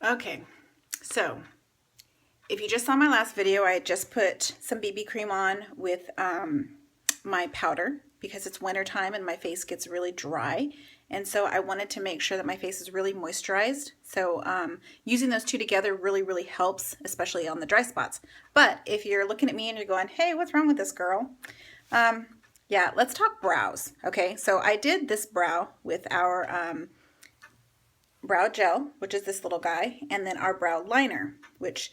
Okay, so if you just saw my last video, I just put some BB cream on with my powder because it's winter time and my face gets really dry. And so I wanted to make sure that my face is really moisturized. So using those two together really helps, especially on the dry spots. But if you're looking at me and you're going, hey, what's wrong with this girl? Yeah, let's talk brows. Okay, so I did this brow with our brow gel, which is this little guy, and then our brow liner, which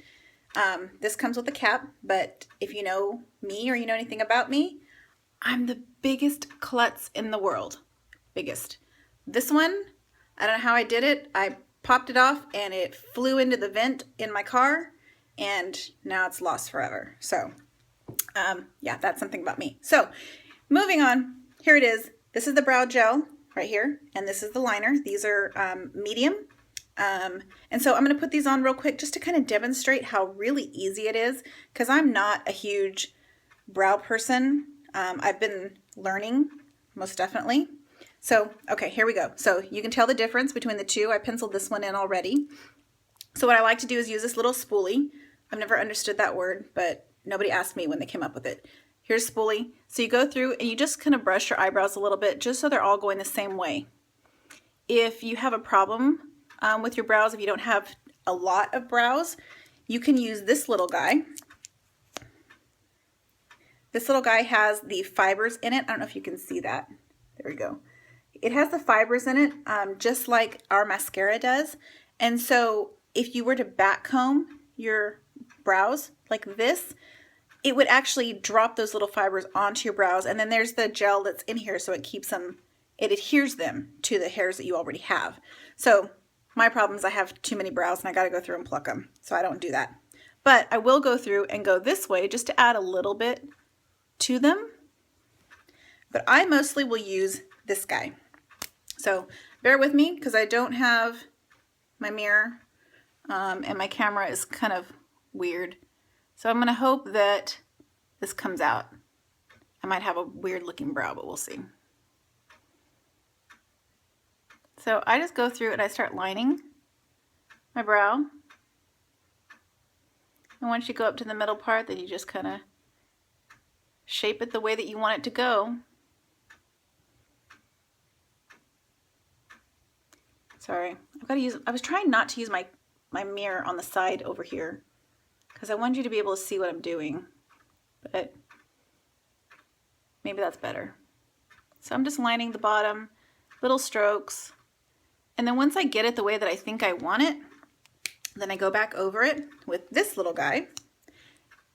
this comes with a cap, but if you know me or you know anything about me, I'm the biggest klutz in the world. Biggest. This one, I don't know how I did it. I popped it off and it flew into the vent in my car and now it's lost forever. So yeah, that's something about me. So moving on, here it is. This is the brow gel right here, and this is the liner. These are medium. And so I'm going to put these on real quick just to kind of demonstrate how really easy it is, because I'm not a huge brow person. I've been learning, most definitely. So, okay, here we go. So you can tell the difference between the two. I penciled this one in already. So what I like to do is use this little spoolie. I've never understood that word, but nobody asked me when they came up with it. Here's spoolie. So you go through and you just kind of brush your eyebrows a little bit just so they're all going the same way. If you have a problem with your brows, if you don't have a lot of brows, you can use this little guy. This little guy has the fibers in it. I don't know if you can see that. There we go. It has the fibers in it, just like our mascara does. And so if you were to back comb your brows like this, it would actually drop those little fibers onto your brows. And then there's the gel that's in here, so it keeps them, it adheres them to the hairs that you already have. So my problem is I have too many brows and I got to go through and pluck them. So I don't do that. But I will go through and go this way just to add a little bit to them. But I mostly will use this guy. So bear with me because I don't have my mirror and my camera is kind of weird. So I'm going to hope that this comes out. I might have a weird looking brow, but we'll see. So I just go through and I start lining my brow. And once you go up to the middle part, then you just kind of shape it the way that you want it to go. Sorry, I was trying not to use my mirror on the side over here because I wanted you to be able to see what I'm doing, but maybe that's better. So I'm just lining the bottom, little strokes, and then once I get it the way that I think I want it, then I go back over it with this little guy,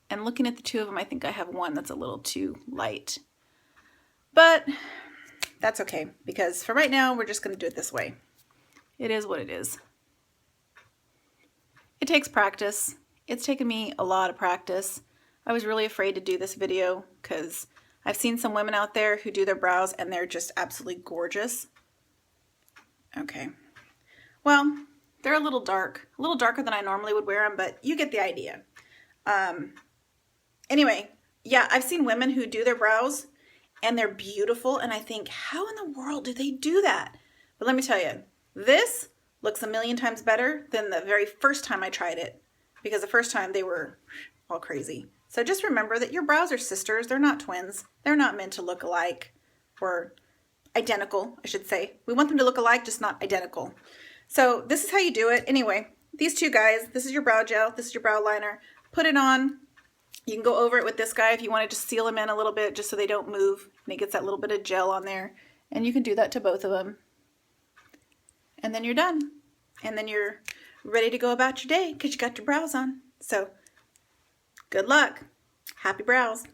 and looking at the two of them, I think I have one that's a little too light, but that's okay because for right now, we're just going to do it this way. It is what it is. It takes practice. It's taken me a lot of practice. I was really afraid to do this video because I've seen some women out there who do their brows and they're just absolutely gorgeous. Okay. Well, they're a little darker than I normally would wear them, but you get the idea. Anyway, yeah, I've seen women who do their brows and they're beautiful and I think, how in the world do they do that? But let me tell you, this looks a million times better than the very first time I tried it, because the first time they were all crazy. So just remember that your brows are sisters. They're not twins. They're not meant to look alike or identical, I should say. We want them to look alike, just not identical. So this is how you do it. Anyway, these two guys, this is your brow gel, this is your brow liner. Put it on. You can go over it with this guy if you want to just seal them in a little bit just so they don't move and it gets that little bit of gel on there. And you can do that to both of them. And then you're done. And then you're ready to go about your day because you got your brows on. So good luck. Happy brows.